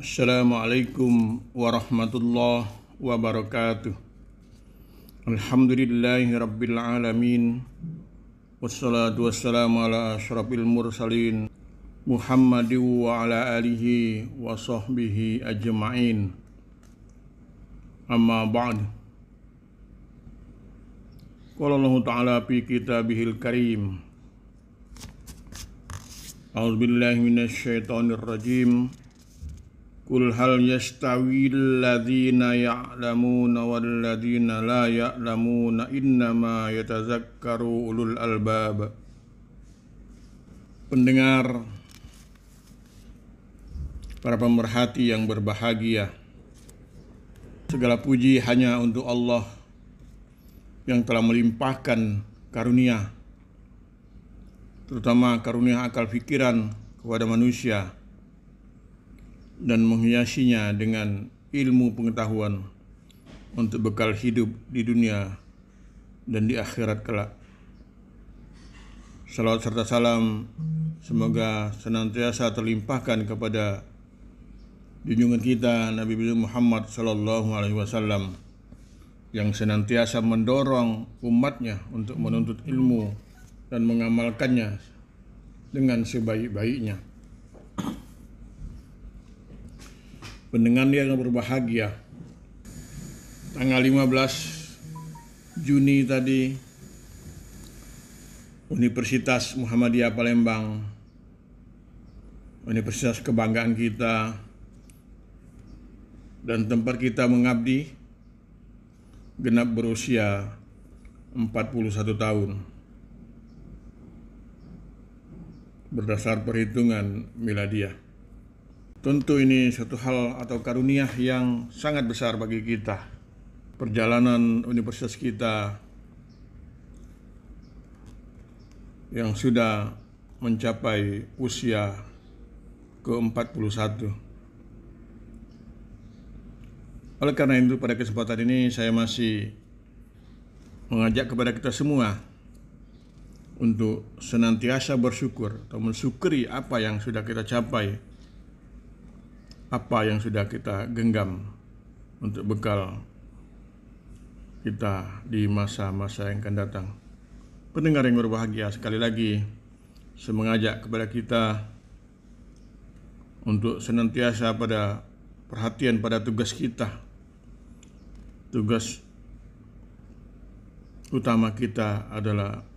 Assalamualaikum warahmatullahi wabarakatuh. Alhamdulillahi rabbil alamin. Wassalatu wassalamu ala asyrafil mursalin Muhammadin wa ala alihi wa sahbihi ajma'in. Amma ba'd. Qala Allah Ta'ala fi kitabihil karim. A'udzubillahi minasyaitonir rajim. Qul hal yastawil ladzina ya'lamuna wal ladzina la ya'lamuna innama yatazakkaru ulul albab. Pendengar, para pemerhati yang berbahagia, segala puji hanya untuk Allah yang telah melimpahkan karunia, terutama karunia akal pikiran kepada manusia, dan menghiasinya dengan ilmu pengetahuan untuk bekal hidup di dunia dan di akhirat kelak. Salawat serta salam semoga senantiasa terlimpahkan kepada junjungan kita Nabi Muhammad SAW yang senantiasa mendorong umatnya untuk menuntut ilmu dan mengamalkannya dengan sebaik-baiknya. Pendengar yang berbahagia, tanggal 15 Juni tadi, Universitas Muhammadiyah Palembang, universitas kebanggaan kita dan tempat kita mengabdi, genap berusia 41 tahun berdasar perhitungan miladiah. Tentu ini suatu hal atau karunia yang sangat besar bagi kita. Perjalanan universitas kita yang sudah mencapai usia ke-41. Oleh karena itu, pada kesempatan ini saya masih mengajak kepada kita semua untuk senantiasa bersyukur atau mensyukuri apa yang sudah kita capai, apa yang sudah kita genggam untuk bekal kita di masa-masa yang akan datang. Pendengar yang berbahagia, sekali lagi saya mengajak kepada kita untuk senantiasa pada perhatian pada tugas kita. Tugas utama kita adalah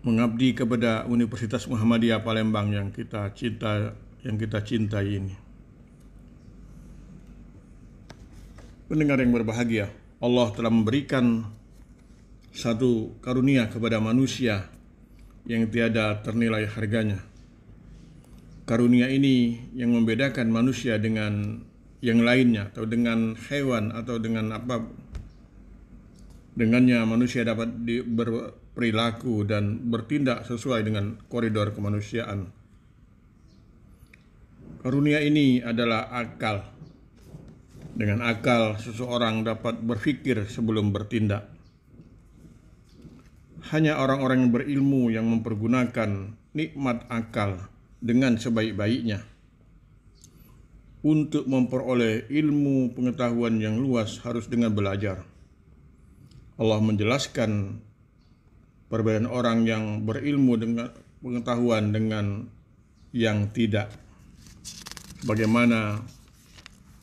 mengabdi kepada Universitas Muhammadiyah Palembang yang kita cintai ini. Pendengar yang berbahagia, Allah telah memberikan satu karunia kepada manusia yang tiada ternilai harganya. Karunia ini yang membedakan manusia dengan yang lainnya, atau dengan hewan, atau dengan apa. Dengannya manusia dapat berperilaku dan bertindak sesuai dengan koridor kemanusiaan. Karunia ini adalah akal. Dengan akal seseorang dapat berpikir sebelum bertindak. Hanya orang-orang yang berilmu yang mempergunakan nikmat akal dengan sebaik-baiknya untuk memperoleh ilmu pengetahuan yang luas harus dengan belajar. Allah menjelaskan perbedaan orang yang berilmu dengan pengetahuan dengan yang tidak. Bagaimana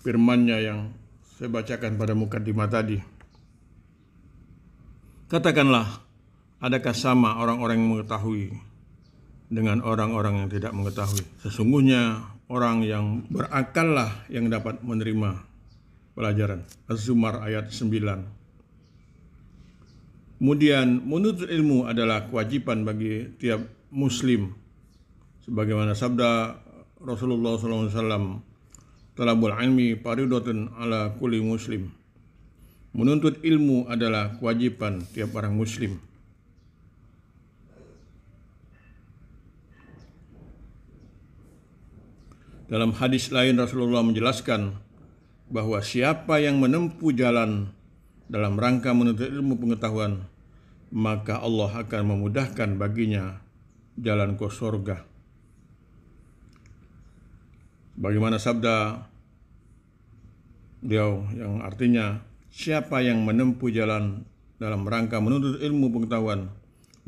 firman-Nya yang saya bacakan pada mukadimah tadi. Katakanlah, adakah sama orang-orang yang mengetahui dengan orang-orang yang tidak mengetahui? Sesungguhnya orang yang berakallah yang dapat menerima pelajaran. Az-Zumar ayat 9. Kemudian menuntut ilmu adalah kewajiban bagi tiap muslim. Sebagaimana sabda Rasulullah SAW, talabul ilmi fardhatun ala kulli muslim. Menuntut ilmu adalah kewajiban tiap orang muslim. Dalam hadis lain Rasulullah menjelaskan bahwa siapa yang menempuh jalan dalam rangka menuntut ilmu pengetahuan, maka Allah akan memudahkan baginya jalan ke surga. Bagaimana sabda beliau yang artinya, siapa yang menempuh jalan dalam rangka menuntut ilmu pengetahuan,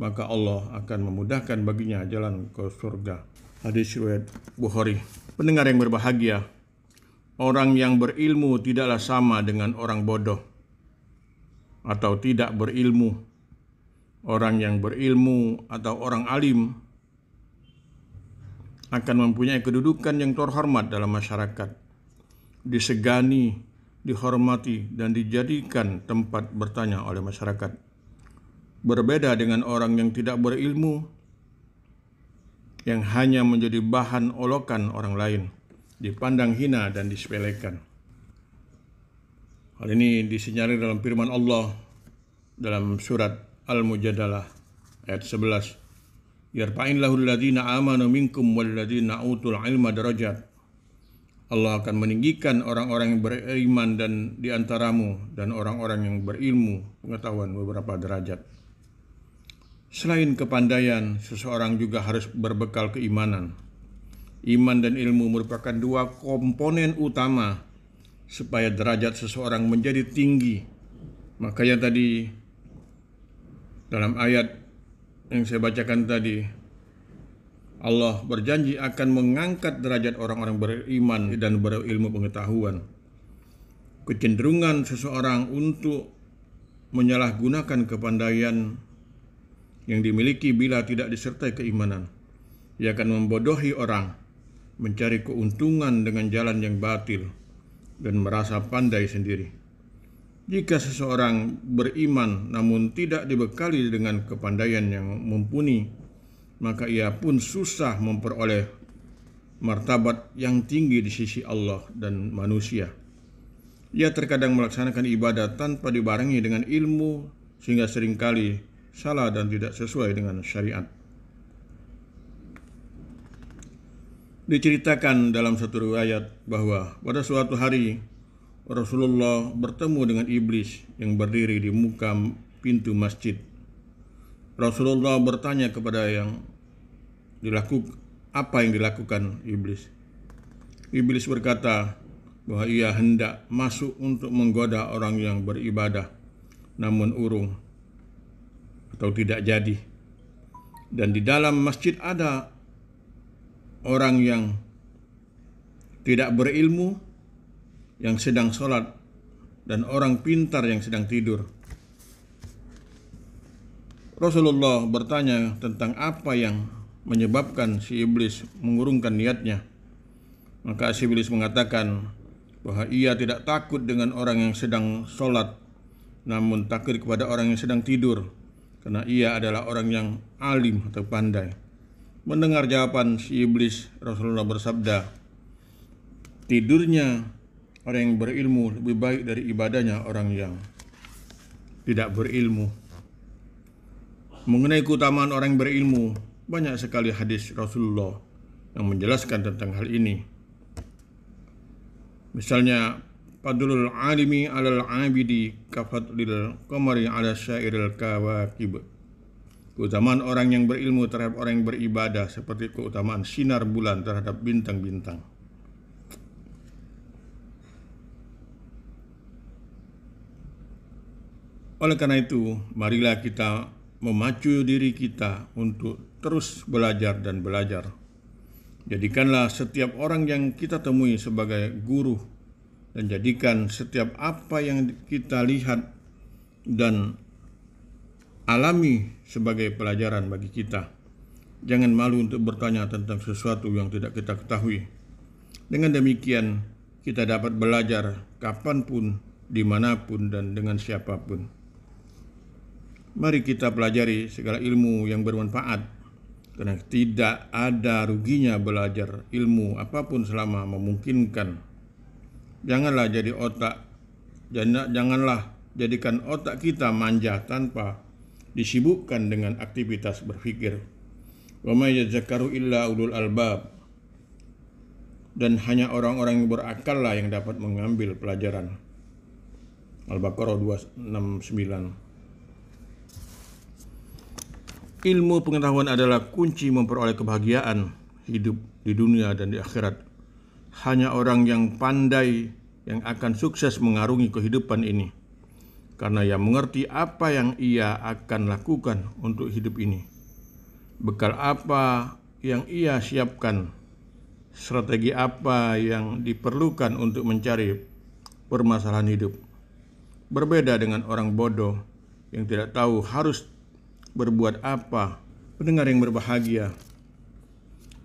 maka Allah akan memudahkan baginya jalan ke surga. Hadis riwayat Bukhari. Pendengar yang berbahagia, orang yang berilmu tidaklah sama dengan orang bodoh atau tidak berilmu. Orang yang berilmu atau orang alim akan mempunyai kedudukan yang terhormat dalam masyarakat, disegani, dihormati, dan dijadikan tempat bertanya oleh masyarakat. Berbeda dengan orang yang tidak berilmu, yang hanya menjadi bahan olokan orang lain, dipandang hina dan disepelekan. Hal ini disinyalir dalam firman Allah dalam surat Al-Mujadalah ayat 11. Yarfa'illahu alladhina amanu minkum walladhina utul ilma darajat. Allah akan meninggikan orang-orang yang beriman dan di antaramu dan orang-orang yang berilmu pengetahuan beberapa derajat. Selain kepandaian, seseorang juga harus berbekal keimanan. Iman dan ilmu merupakan dua komponen utama supaya derajat seseorang menjadi tinggi. Makanya tadi dalam ayat yang saya bacakan tadi, Allah berjanji akan mengangkat derajat orang-orang beriman dan berilmu pengetahuan. Kecenderungan seseorang untuk menyalahgunakan kepandaian yang dimiliki bila tidak disertai keimanan, ia akan membodohi orang, mencari keuntungan dengan jalan yang batil, dan merasa pandai sendiri. Jika seseorang beriman namun tidak dibekali dengan kepandaian yang mumpuni, maka ia pun susah memperoleh martabat yang tinggi di sisi Allah dan manusia. Ia terkadang melaksanakan ibadah tanpa dibarengi dengan ilmu, sehingga seringkali salah dan tidak sesuai dengan syariat. Diceritakan dalam satu riwayat bahwa pada suatu hari Rasulullah bertemu dengan iblis yang berdiri di muka pintu masjid. Rasulullah bertanya kepada apa yang dilakukan iblis. Iblis berkata bahwa ia hendak masuk untuk menggoda orang yang beribadah, namun urung atau tidak jadi. Dan di dalam masjid ada orang yang tidak berilmu yang sedang sholat, dan orang pintar yang sedang tidur. Rasulullah bertanya tentang apa yang menyebabkan si iblis mengurungkan niatnya. Maka si iblis mengatakan bahwa ia tidak takut dengan orang yang sedang sholat, namun takut kepada orang yang sedang tidur, karena ia adalah orang yang alim atau pandai. Mendengar jawaban si iblis, Rasulullah bersabda, tidurnya orang yang berilmu lebih baik dari ibadahnya orang yang tidak berilmu. Mengenai keutamaan orang yang berilmu, banyak sekali hadis Rasulullah yang menjelaskan tentang hal ini. Misalnya, fadlul alimi alal abidi kafadlil qamari ala syairil kawakib. Keutamaan orang yang berilmu terhadap orang yang beribadah seperti keutamaan sinar bulan terhadap bintang-bintang. Oleh karena itu, marilah kita memacu diri kita untuk terus belajar dan belajar. Jadikanlah setiap orang yang kita temui sebagai guru, dan jadikan setiap apa yang kita lihat dan alami sebagai pelajaran bagi kita. Jangan malu untuk bertanya tentang sesuatu yang tidak kita ketahui. Dengan demikian, kita dapat belajar kapanpun, dimanapun, dan dengan siapapun. Mari kita pelajari segala ilmu yang bermanfaat, karena tidak ada ruginya belajar ilmu apapun selama memungkinkan. Janganlah jadikan otak kita manja tanpa disibukkan dengan aktivitas berpikir. Wa may yadzakkaru illa ulul albab. Dan hanya orang-orang yang berakal lah yang dapat mengambil pelajaran. Al-Baqarah 269. Ilmu pengetahuan adalah kunci memperoleh kebahagiaan hidup di dunia dan di akhirat. Hanya orang yang pandai yang akan sukses mengarungi kehidupan ini, karena ia mengerti apa yang ia akan lakukan untuk hidup ini, bekal apa yang ia siapkan, strategi apa yang diperlukan untuk mencari permasalahan hidup. Berbeda dengan orang bodoh yang tidak tahu harus berbuat apa. Pendengar yang berbahagia,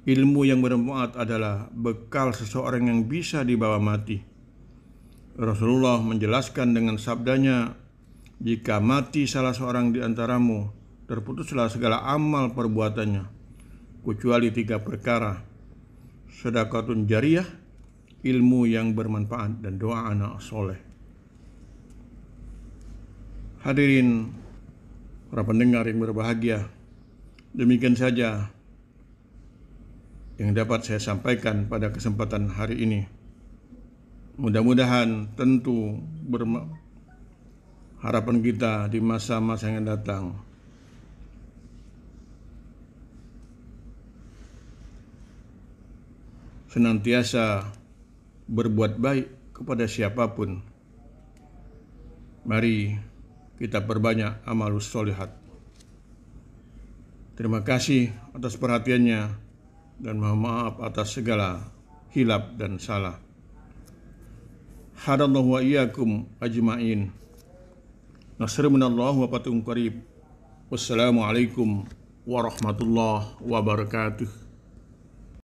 ilmu yang bermanfaat adalah bekal seseorang yang bisa dibawa mati. Rasulullah menjelaskan dengan sabdanya, "Jika mati salah seorang di antaramu, terputuslah segala amal perbuatannya, kecuali 3 perkara: sedekatun jariyah, ilmu yang bermanfaat, dan doa anak soleh." Hadirin para pendengar yang berbahagia, demikian saja yang dapat saya sampaikan pada kesempatan hari ini. Mudah-mudahan tentu harapan kita di masa-masa yang datang senantiasa berbuat baik kepada siapapun. Mari kita perbanyak amalus solihat. Terima kasih atas perhatiannya dan mohon maaf atas segala hilap dan salah. Hadallahu wa iyyakum ajma'in. Nasrun minallah wa fathun qarib. Wassalamualaikum warahmatullahi wabarakatuh.